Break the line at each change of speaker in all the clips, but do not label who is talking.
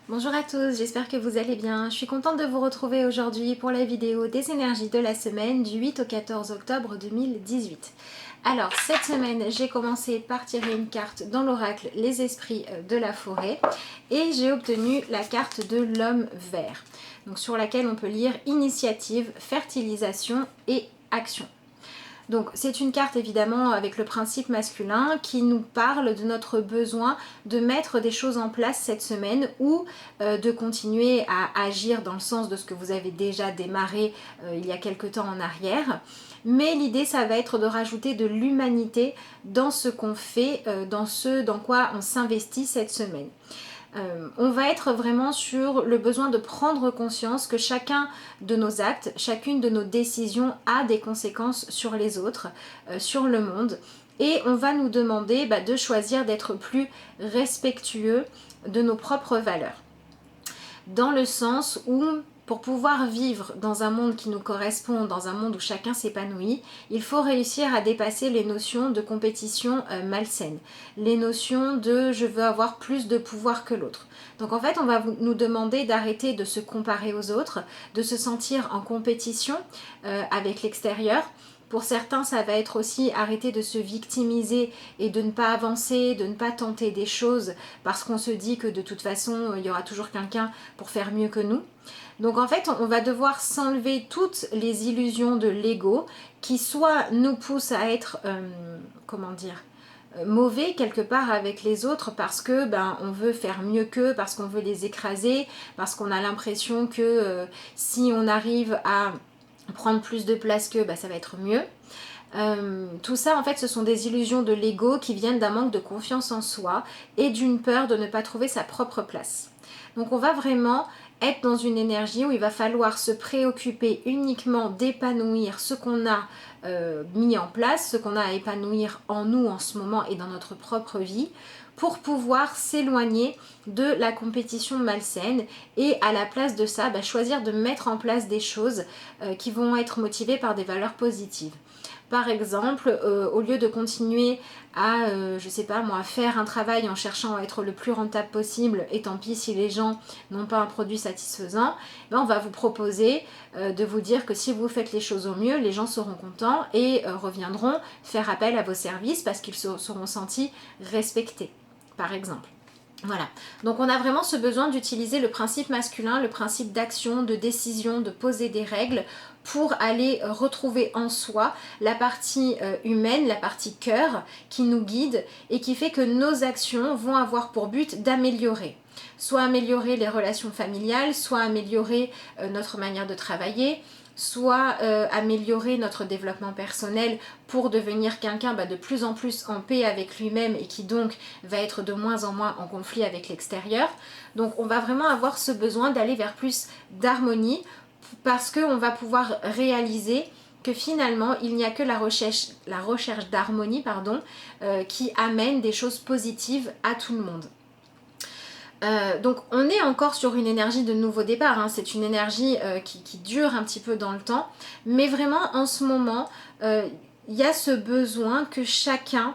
Bonjour à tous, j'espère que vous allez bien. Je suis contente de vous retrouver aujourd'hui pour la vidéo des énergies de la semaine du 8 au 14 octobre 2018. Alors, cette semaine, j'ai commencé par tirer une carte dans l'oracle Les Esprits de la Forêt et j'ai obtenu la carte de l'Homme Vert, donc sur laquelle on peut lire Initiative, Fertilisation et Action. Donc c'est une carte évidemment avec le principe masculin qui nous parle de notre besoin de mettre des choses en place cette semaine ou de continuer à agir dans le sens de ce que vous avez déjà démarré il y a quelque temps en arrière. Mais l'idée ça va être de rajouter de l'humanité dans ce qu'on fait, dans ce dans quoi on s'investit cette semaine. On va être vraiment sur le besoin de prendre conscience que chacun de nos actes, chacune de nos décisions a des conséquences sur les autres, sur le monde. Et on va nous demander de choisir d'être plus respectueux de nos propres valeurs. Dans le sens où pour pouvoir vivre dans un monde qui nous correspond, dans un monde où chacun s'épanouit, il faut réussir à dépasser les notions de compétition malsaine, les notions de je veux avoir plus de pouvoir que l'autre. Donc en fait, on va nous demander d'arrêter de se comparer aux autres, de se sentir en compétition avec l'extérieur. Pour certains, ça va être aussi arrêter de se victimiser et de ne pas avancer, de ne pas tenter des choses parce qu'on se dit que de toute façon, il y aura toujours quelqu'un pour faire mieux que nous. Donc en fait, on va devoir s'enlever toutes les illusions de l'ego qui soit nous poussent à être, mauvais quelque part avec les autres parce que on veut faire mieux qu'eux, parce qu'on veut les écraser, parce qu'on a l'impression que si on arrive à prendre plus de place qu'eux, ça va être mieux. Tout ça en fait ce sont des illusions de l'ego qui viennent d'un manque de confiance en soi et d'une peur de ne pas trouver sa propre place. Donc on va vraiment être dans une énergie où il va falloir se préoccuper uniquement d'épanouir ce qu'on a mis en place, ce qu'on a à épanouir en nous en ce moment et dans notre propre vie pour pouvoir s'éloigner de la compétition malsaine et à la place de ça, choisir de mettre en place des choses qui vont être motivées par des valeurs positives. Par exemple, au lieu de continuer à, je sais pas moi, faire un travail en cherchant à être le plus rentable possible, et tant pis si les gens n'ont pas un produit satisfaisant, on va vous proposer de vous dire que si vous faites les choses au mieux, les gens seront contents et reviendront faire appel à vos services parce qu'ils se seront sentis respectés, par exemple. Voilà, donc on a vraiment ce besoin d'utiliser le principe masculin, le principe d'action, de décision, de poser des règles pour aller retrouver en soi la partie humaine, la partie cœur qui nous guide et qui fait que nos actions vont avoir pour but d'améliorer. Soit améliorer les relations familiales, soit améliorer notre manière de travailler, soit améliorer notre développement personnel pour devenir quelqu'un de plus en plus en paix avec lui-même et qui donc va être de moins en moins en conflit avec l'extérieur. Donc on va vraiment avoir ce besoin d'aller vers plus d'harmonie parce qu'on va pouvoir réaliser que finalement il n'y a que la recherche d'harmonie qui amène des choses positives à tout le monde. Donc on est encore sur une énergie de nouveau départ, hein. C'est une énergie qui dure un petit peu dans le temps, mais vraiment en ce moment, il y a ce besoin que chacun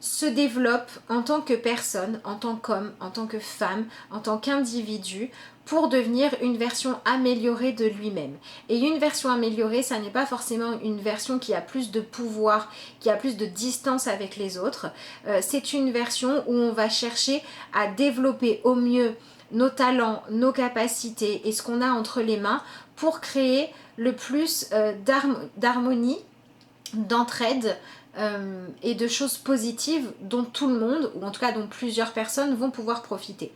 se développe en tant que personne, en tant qu'homme, en tant que femme, en tant qu'individu, pour devenir une version améliorée de lui-même. Et une version améliorée, ça n'est pas forcément une version qui a plus de pouvoir, qui a plus de distance avec les autres. C'est une version où on va chercher à développer au mieux nos talents, nos capacités et ce qu'on a entre les mains pour créer le plus d'harmonie, d'entraide et de choses positives dont tout le monde, ou en tout cas dont plusieurs personnes vont pouvoir profiter.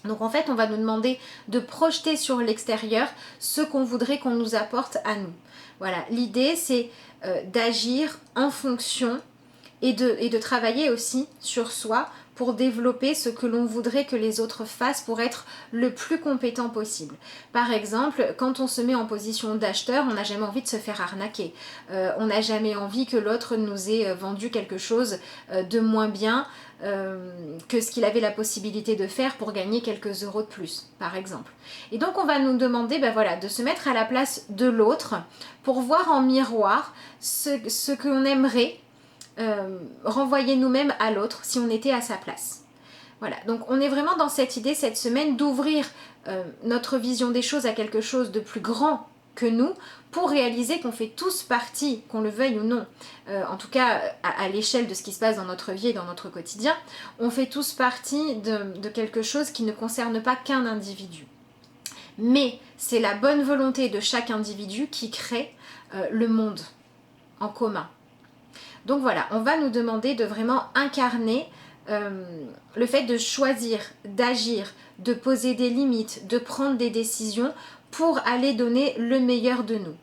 Donc en fait, on va nous demander de projeter sur l'extérieur ce qu'on voudrait qu'on nous apporte à nous. Voilà, l'idée c'est d'agir en fonction et de travailler aussi sur soi pour développer ce que l'on voudrait que les autres fassent pour être le plus compétent possible. Par exemple, quand on se met en position d'acheteur, on n'a jamais envie de se faire arnaquer. On n'a jamais envie que l'autre nous ait vendu quelque chose de moins bien que ce qu'il avait la possibilité de faire pour gagner quelques euros de plus, par exemple. Et donc on va nous demander de se mettre à la place de l'autre pour voir en miroir ce qu'on aimerait renvoyer nous-mêmes à l'autre si on était à sa place. Voilà, donc on est vraiment dans cette idée cette semaine d'ouvrir notre vision des choses à quelque chose de plus grand que nous, pour réaliser qu'on fait tous partie, qu'on le veuille ou non, en tout cas à l'échelle de ce qui se passe dans notre vie et dans notre quotidien, on fait tous partie de quelque chose qui ne concerne pas qu'un individu. Mais c'est la bonne volonté de chaque individu qui crée le monde en commun. Donc voilà, on va nous demander de vraiment incarner le fait de choisir, d'agir, de poser des limites, de prendre des décisions pour aller donner le meilleur de nous.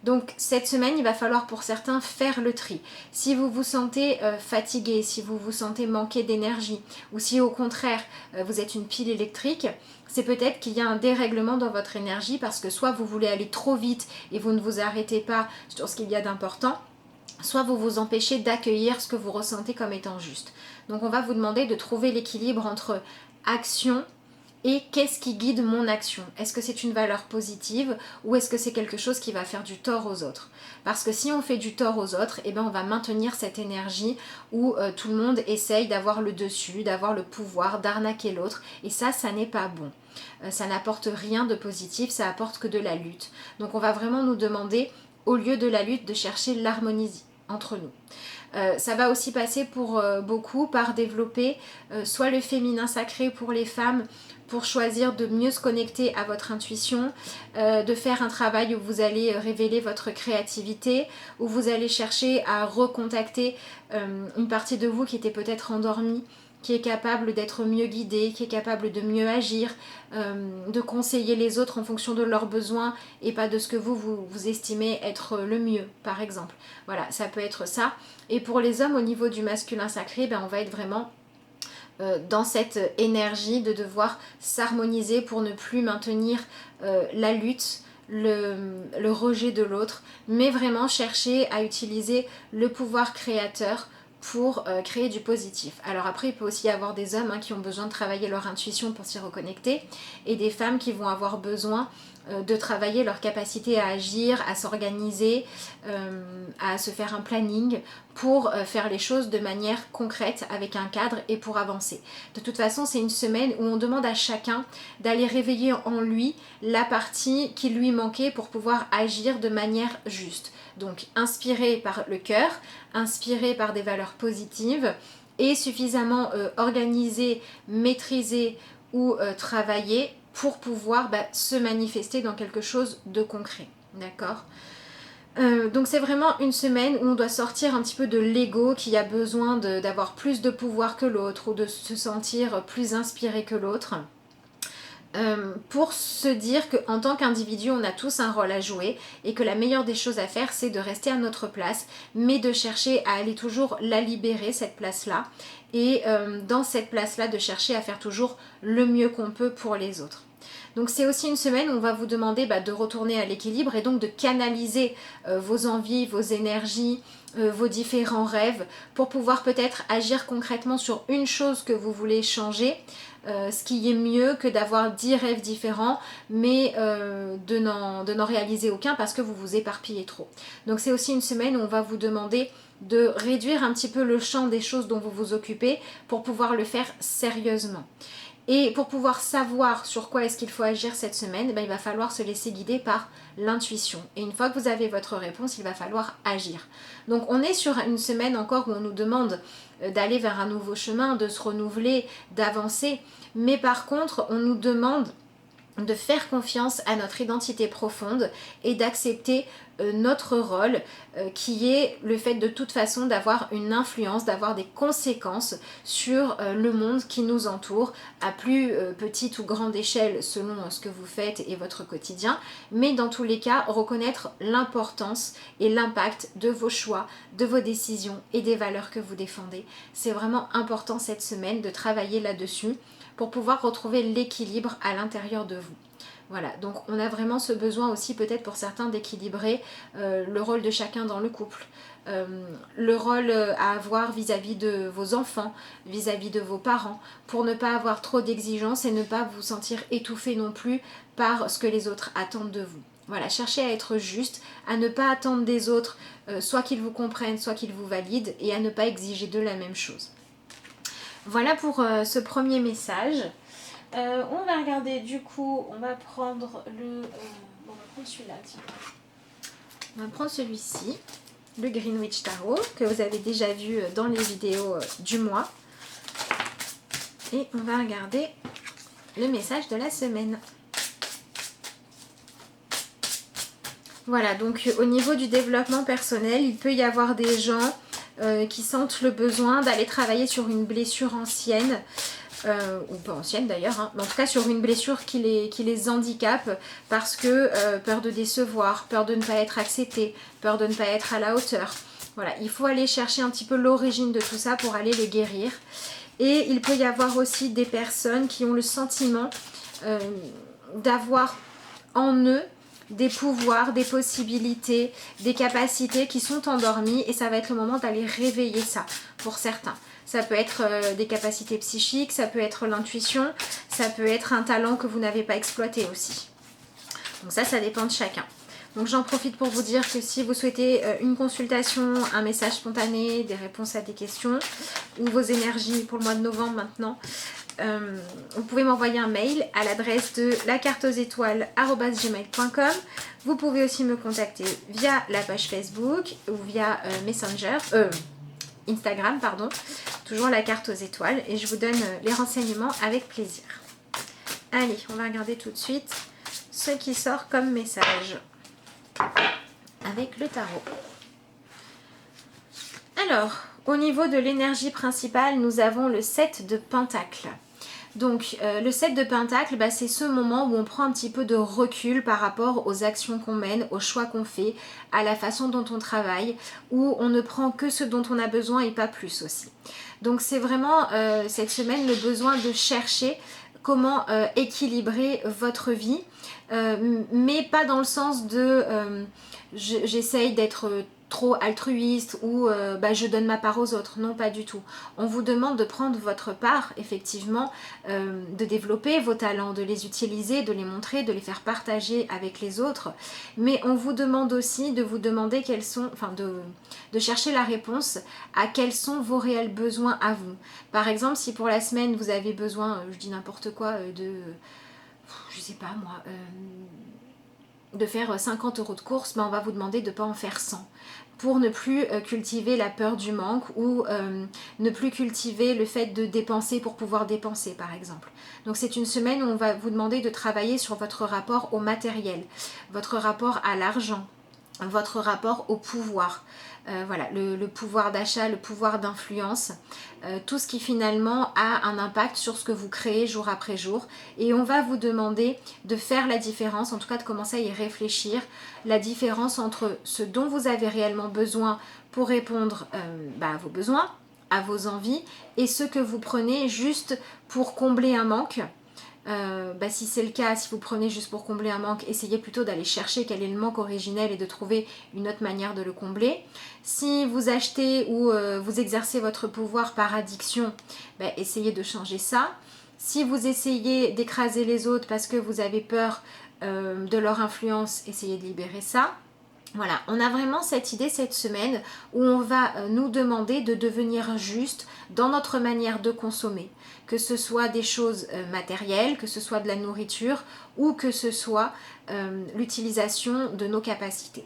Donc cette semaine, il va falloir pour certains faire le tri. Si vous vous sentez fatigué, si vous vous sentez manquer d'énergie, ou si au contraire vous êtes une pile électrique, c'est peut-être qu'il y a un dérèglement dans votre énergie parce que soit vous voulez aller trop vite et vous ne vous arrêtez pas sur ce qu'il y a d'important, soit vous vous empêchez d'accueillir ce que vous ressentez comme étant juste. Donc on va vous demander de trouver l'équilibre entre action et qu'est-ce qui guide mon action. Est-ce que c'est une valeur positive ou est-ce que c'est quelque chose qui va faire du tort aux autres? Parce que si on fait du tort aux autres, eh ben on va maintenir cette énergie où tout le monde essaye d'avoir le dessus, d'avoir le pouvoir, d'arnaquer l'autre. Et ça n'est pas bon. Ça n'apporte rien de positif, ça apporte que de la lutte. Donc on va vraiment nous demander, au lieu de la lutte, de chercher l'harmonie entre nous. Ça va aussi passer pour beaucoup par développer soit le féminin sacré pour les femmes, pour choisir de mieux se connecter à votre intuition, de faire un travail où vous allez révéler votre créativité, où vous allez chercher à recontacter une partie de vous qui était peut-être endormie, qui est capable d'être mieux guidée, qui est capable de mieux agir, de conseiller les autres en fonction de leurs besoins et pas de ce que vous estimez être le mieux, par exemple. Voilà, ça peut être ça. Et pour les hommes, au niveau du masculin sacré, on va être vraiment dans cette énergie de devoir s'harmoniser pour ne plus maintenir la lutte, le rejet de l'autre, mais vraiment chercher à utiliser le pouvoir créateur pour créer du positif. Alors après, il peut aussi y avoir des hommes qui ont besoin de travailler leur intuition pour s'y reconnecter et des femmes qui vont avoir besoin de travailler leur capacité à agir, à s'organiser, à se faire un planning pour faire les choses de manière concrète avec un cadre et pour avancer. De toute façon, c'est une semaine où on demande à chacun d'aller réveiller en lui la partie qui lui manquait pour pouvoir agir de manière juste. Donc inspiré par le cœur, inspiré par des valeurs positives et suffisamment organisé, maîtrisé ou travaillé pour pouvoir se manifester dans quelque chose de concret. D'accord ? Donc c'est vraiment une semaine où on doit sortir un petit peu de l'ego qui a besoin d'avoir plus de pouvoir que l'autre ou de se sentir plus inspiré que l'autre. Pour se dire qu'en tant qu'individu, on a tous un rôle à jouer et que la meilleure des choses à faire, c'est de rester à notre place, mais de chercher à aller toujours la libérer, cette place-là, et dans cette place-là, de chercher à faire toujours le mieux qu'on peut pour les autres. Donc c'est aussi une semaine où on va vous demander de retourner à l'équilibre et donc de canaliser vos envies, vos énergies, vos différents rêves pour pouvoir peut-être agir concrètement sur une chose que vous voulez changer, ce qui est mieux que d'avoir 10 rêves différents mais de n'en réaliser aucun parce que vous vous éparpillez trop. Donc c'est aussi une semaine où on va vous demander de réduire un petit peu le champ des choses dont vous vous occupez pour pouvoir le faire sérieusement. Et pour pouvoir savoir sur quoi est-ce qu'il faut agir cette semaine, il va falloir se laisser guider par l'intuition. Et une fois que vous avez votre réponse, il va falloir agir. Donc on est sur une semaine encore où on nous demande d'aller vers un nouveau chemin, de se renouveler, d'avancer. Mais par contre, on nous demande de faire confiance à notre identité profonde et d'accepter notre rôle qui est le fait de toute façon d'avoir une influence, d'avoir des conséquences sur le monde qui nous entoure à plus petite ou grande échelle selon ce que vous faites et votre quotidien, mais dans tous les cas reconnaître l'importance et l'impact de vos choix, de vos décisions et des valeurs que vous défendez. C'est vraiment important cette semaine de travailler là-dessus pour pouvoir retrouver l'équilibre à l'intérieur de vous. Voilà, donc on a vraiment ce besoin aussi peut-être pour certains d'équilibrer le rôle de chacun dans le couple, le rôle à avoir vis-à-vis de vos enfants, vis-à-vis de vos parents, pour ne pas avoir trop d'exigences et ne pas vous sentir étouffé non plus par ce que les autres attendent de vous. Voilà, cherchez à être juste, à ne pas attendre des autres, soit qu'ils vous comprennent, soit qu'ils vous valident, et à ne pas exiger d'eux la même chose. Voilà pour ce premier message. On va regarder du coup, on va prendre le... on va prendre celui-là, tiens. On va prendre celui-ci, le Greenwich Tarot, que vous avez déjà vu dans les vidéos du mois. Et on va regarder le message de la semaine. Voilà, donc au niveau du développement personnel, il peut y avoir des gens qui sentent le besoin d'aller travailler sur une blessure ancienne, ou pas ancienne d'ailleurs, hein, mais en tout cas sur une blessure qui les handicape parce que peur de décevoir, peur de ne pas être accepté, peur de ne pas être à la hauteur. Voilà, il faut aller chercher un petit peu l'origine de tout ça pour aller le guérir. Et il peut y avoir aussi des personnes qui ont le sentiment d'avoir en eux des pouvoirs, des possibilités, des capacités qui sont endormies et ça va être le moment d'aller réveiller ça pour certains. Ça peut être des capacités psychiques, ça peut être l'intuition, ça peut être un talent que vous n'avez pas exploité aussi. Donc ça dépend de chacun. Donc j'en profite pour vous dire que si vous souhaitez une consultation, un message spontané, des réponses à des questions ou vos énergies pour le mois de novembre maintenant, vous pouvez m'envoyer un mail à l'adresse de lacarteauxétoiles@gmail.com. Vous pouvez aussi me contacter via la page Facebook ou via Instagram, pardon, toujours la carte aux étoiles et je vous donne les renseignements avec plaisir. Allez, on va regarder tout de suite ce qui sort comme message avec le tarot. Alors, au niveau de l'énergie principale, nous avons le 7 de Pentacles. Donc le 7 de Pentacle, c'est ce moment où on prend un petit peu de recul par rapport aux actions qu'on mène, aux choix qu'on fait, à la façon dont on travaille, où on ne prend que ce dont on a besoin et pas plus aussi. Donc c'est vraiment cette semaine le besoin de chercher comment équilibrer votre vie, mais pas dans le sens de j'essaye d'être trop altruiste ou je donne ma part aux autres. Non, pas du tout. On vous demande de prendre votre part, effectivement, de développer vos talents, de les utiliser, de les montrer, de les faire partager avec les autres. Mais on vous demande aussi de vous demander quels sont, de chercher la réponse à quels sont vos réels besoins à vous. Par exemple, si pour la semaine vous avez besoin, je dis n'importe quoi, je sais pas moi, de faire 50 € de course, on va vous demander de ne pas en faire 100 pour ne plus cultiver la peur du manque ou ne plus cultiver le fait de dépenser pour pouvoir dépenser par exemple. Donc c'est une semaine où on va vous demander de travailler sur votre rapport au matériel, votre rapport à l'argent, votre rapport au pouvoir. Voilà, le pouvoir d'achat, le pouvoir d'influence, tout ce qui finalement a un impact sur ce que vous créez jour après jour. Et on va vous demander de faire la différence, en tout cas de commencer à y réfléchir, la différence entre ce dont vous avez réellement besoin pour répondre à vos besoins, à vos envies, et ce que vous prenez juste pour combler un manque. Si c'est le cas, si vous prenez juste pour combler un manque, essayez plutôt d'aller chercher quel est le manque originel et de trouver une autre manière de le combler. Si vous achetez ou vous exercez votre pouvoir par addiction, essayez de changer ça. Si vous essayez d'écraser les autres parce que vous avez peur de leur influence, essayez de libérer ça. Voilà, on a vraiment cette idée cette semaine où on va nous demander de devenir juste dans notre manière de consommer, que ce soit des choses matérielles, que ce soit de la nourriture ou que ce soit l'utilisation de nos capacités.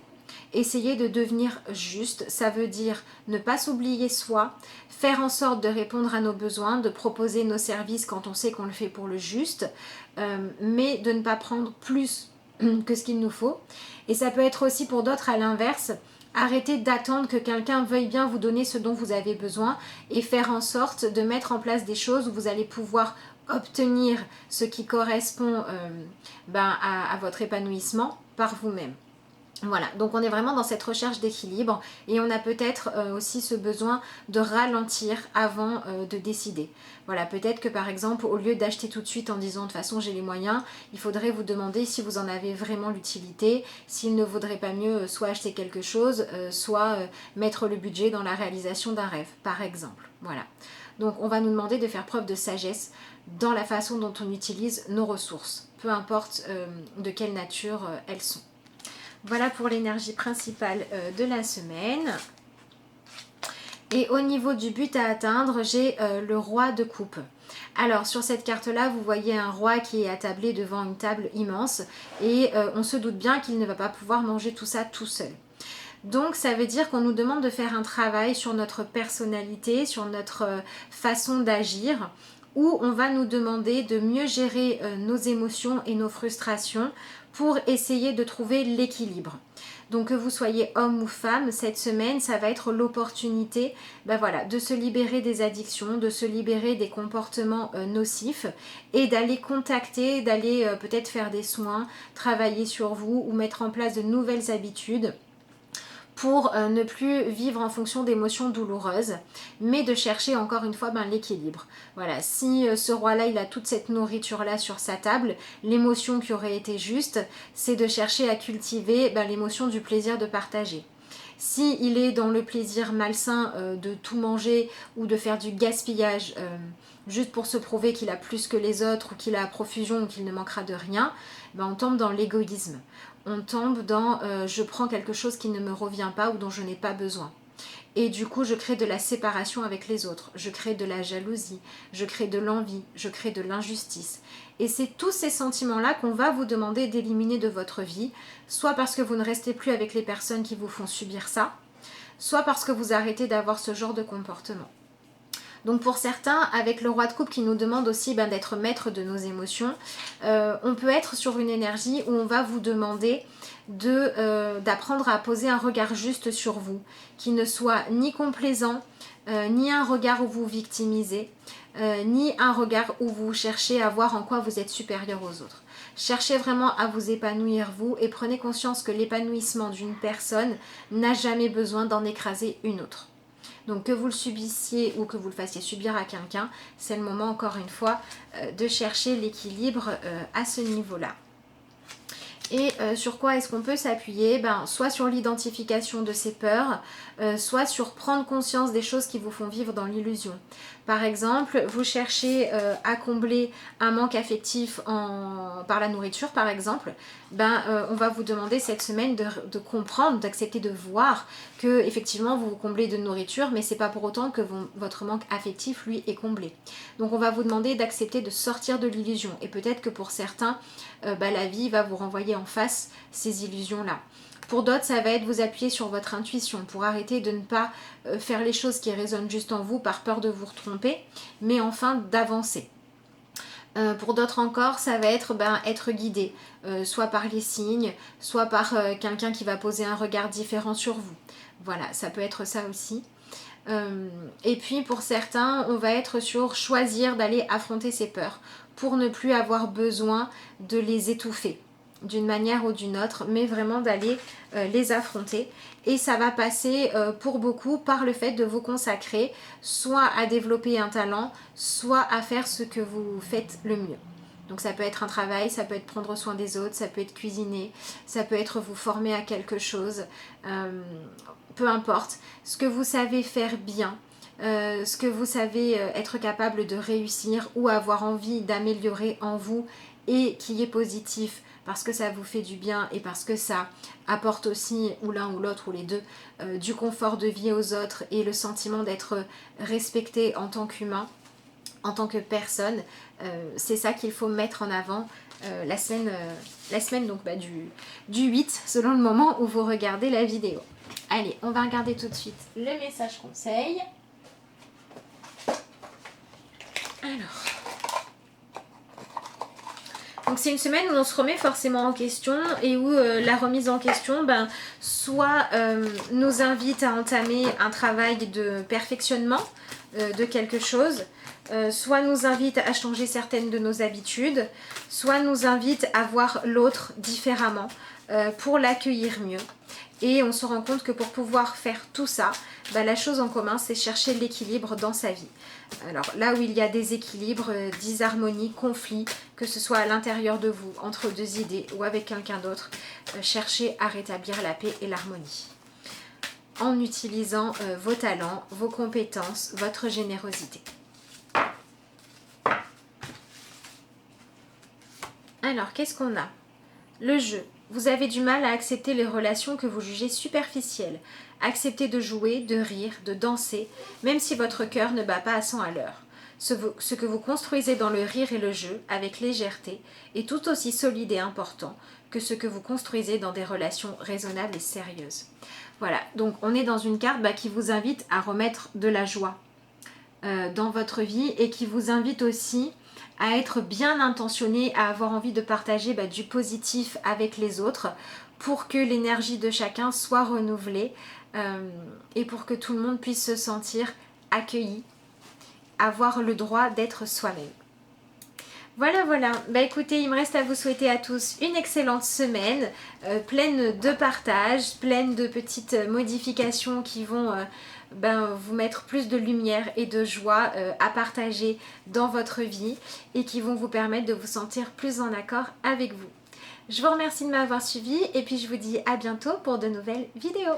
Essayer de devenir juste, ça veut dire ne pas s'oublier soi, faire en sorte de répondre à nos besoins, de proposer nos services quand on sait qu'on le fait pour le juste, mais de ne pas prendre plus que ce qu'il nous faut. Et ça peut être aussi pour d'autres à l'inverse, arrêtez d'attendre que quelqu'un veuille bien vous donner ce dont vous avez besoin et faire en sorte de mettre en place des choses où vous allez pouvoir obtenir ce qui correspond à votre épanouissement par vous-même. Voilà, donc on est vraiment dans cette recherche d'équilibre et on a peut-être aussi ce besoin de ralentir avant de décider. Voilà, peut-être que par exemple, au lieu d'acheter tout de suite en disant de toute façon j'ai les moyens, il faudrait vous demander si vous en avez vraiment l'utilité, s'il ne vaudrait pas mieux soit acheter quelque chose, soit mettre le budget dans la réalisation d'un rêve, par exemple. Voilà, donc on va nous demander de faire preuve de sagesse dans la façon dont on utilise nos ressources, peu importe de quelle nature elles sont. Voilà pour l'énergie principale de la semaine. Et au niveau du but à atteindre, j'ai le roi de coupe. Alors sur cette carte là, vous voyez un roi qui est attablé devant une table immense et on se doute bien qu'il ne va pas pouvoir manger tout ça tout seul. Donc ça veut dire qu'on nous demande de faire un travail sur notre personnalité, sur notre façon d'agir, où on va nous demander de mieux gérer nos émotions et nos frustrations pour essayer de trouver l'équilibre. Donc que vous soyez homme ou femme, cette semaine, ça va être l'opportunité voilà, de se libérer des addictions, de se libérer des comportements nocifs et d'aller contacter, d'aller peut-être faire des soins, travailler sur vous ou mettre en place de nouvelles habitudes pour ne plus vivre en fonction d'émotions douloureuses, mais de chercher encore une fois l'équilibre. Voilà, si ce roi-là, il a toute cette nourriture-là sur sa table, l'émotion qui aurait été juste, c'est de chercher à cultiver l'émotion du plaisir de partager. Si il est dans le plaisir malsain de tout manger ou de faire du gaspillage juste pour se prouver qu'il a plus que les autres ou qu'il a à profusion ou qu'il ne manquera de rien, on tombe dans l'égoïsme. On tombe dans je prends quelque chose qui ne me revient pas ou dont je n'ai pas besoin. Et du coup, je crée de la séparation avec les autres, je crée de la jalousie, je crée de l'envie, je crée de l'injustice. Et c'est tous ces sentiments-là qu'on va vous demander d'éliminer de votre vie, soit parce que vous ne restez plus avec les personnes qui vous font subir ça, soit parce que vous arrêtez d'avoir ce genre de comportement. Donc pour certains, avec le roi de coupe qui nous demande aussi d'être maître de nos émotions, on peut être sur une énergie où on va vous demander d'apprendre à poser un regard juste sur vous, qui ne soit ni complaisant, ni un regard où vous victimisez, ni un regard où vous cherchez à voir en quoi vous êtes supérieur aux autres. Cherchez vraiment à vous épanouir vous et prenez conscience que l'épanouissement d'une personne n'a jamais besoin d'en écraser une autre. Donc que vous le subissiez ou que vous le fassiez subir à quelqu'un, c'est le moment encore une fois de chercher l'équilibre à ce niveau-là. Et sur quoi est-ce qu'on peut s'appuyer? Soit sur l'identification de ses peurs, soit sur prendre conscience des choses qui vous font vivre dans l'illusion. Par exemple, vous cherchez à combler un manque affectif par la nourriture, par exemple. On va vous demander cette semaine de comprendre, d'accepter de voir que effectivement vous vous comblez de nourriture, mais c'est pas pour autant que votre manque affectif, lui, est comblé. Donc on va vous demander d'accepter de sortir de l'illusion. Et peut-être que pour certains, la vie va vous renvoyer en face ces illusions-là. Pour d'autres, ça va être vous appuyer sur votre intuition pour arrêter de ne pas faire les choses qui résonnent juste en vous par peur de vous tromper, mais enfin d'avancer. Pour d'autres encore, ça va être être guidé, soit par les signes, soit par quelqu'un qui va poser un regard différent sur vous. Voilà, ça peut être ça aussi. Et puis pour certains, on va être sur choisir d'aller affronter ses peurs pour ne plus avoir besoin de les étouffer d'une manière ou d'une autre, mais vraiment d'aller les affronter. Et ça va passer pour beaucoup par le fait de vous consacrer soit à développer un talent, soit à faire ce que vous faites le mieux. Donc ça peut être un travail, ça peut être prendre soin des autres, ça peut être cuisiner, ça peut être vous former à quelque chose, peu importe. Ce que vous savez faire bien, ce que vous savez être capable de réussir ou avoir envie d'améliorer en vous et qui est positif parce que ça vous fait du bien et parce que ça apporte aussi, ou l'un ou l'autre ou les deux, du confort de vie aux autres et le sentiment d'être respecté en tant qu'humain, en tant que personne, c'est ça qu'il faut mettre en avant la semaine donc, du 8 selon le moment où vous regardez la vidéo. Allez, on va regarder tout de suite le message conseil. Alors, donc c'est une semaine où on se remet forcément en question et où la remise en question soit nous invite à entamer un travail de perfectionnement de quelque chose, soit nous invite à changer certaines de nos habitudes, soit nous invite à voir l'autre différemment pour l'accueillir mieux. Et on se rend compte que pour pouvoir faire tout ça, la chose en commun, c'est chercher l'équilibre dans sa vie. Alors là où il y a des équilibres, disharmonies, conflits, que ce soit à l'intérieur de vous, entre deux idées ou avec quelqu'un d'autre, cherchez à rétablir la paix et l'harmonie. En utilisant vos talents, vos compétences, votre générosité. Alors, qu'est-ce qu'on a? Le jeu. Vous avez du mal à accepter les relations que vous jugez superficielles. Acceptez de jouer, de rire, de danser, même si votre cœur ne bat pas à 100 à l'heure. Ce que vous construisez dans le rire et le jeu, avec légèreté, est tout aussi solide et important que ce que vous construisez dans des relations raisonnables et sérieuses. Voilà, donc on est dans une carte qui vous invite à remettre de la joie dans votre vie et qui vous invite aussi à être bien intentionné, à avoir envie de partager du positif avec les autres pour que l'énergie de chacun soit renouvelée et pour que tout le monde puisse se sentir accueilli, avoir le droit d'être soi-même. Voilà, voilà. Écoutez, il me reste à vous souhaiter à tous une excellente semaine, pleine de partage, pleine de petites modifications qui vont vous mettre plus de lumière et de joie à partager dans votre vie et qui vont vous permettre de vous sentir plus en accord avec vous. Je vous remercie de m'avoir suivi et puis je vous dis à bientôt pour de nouvelles vidéos.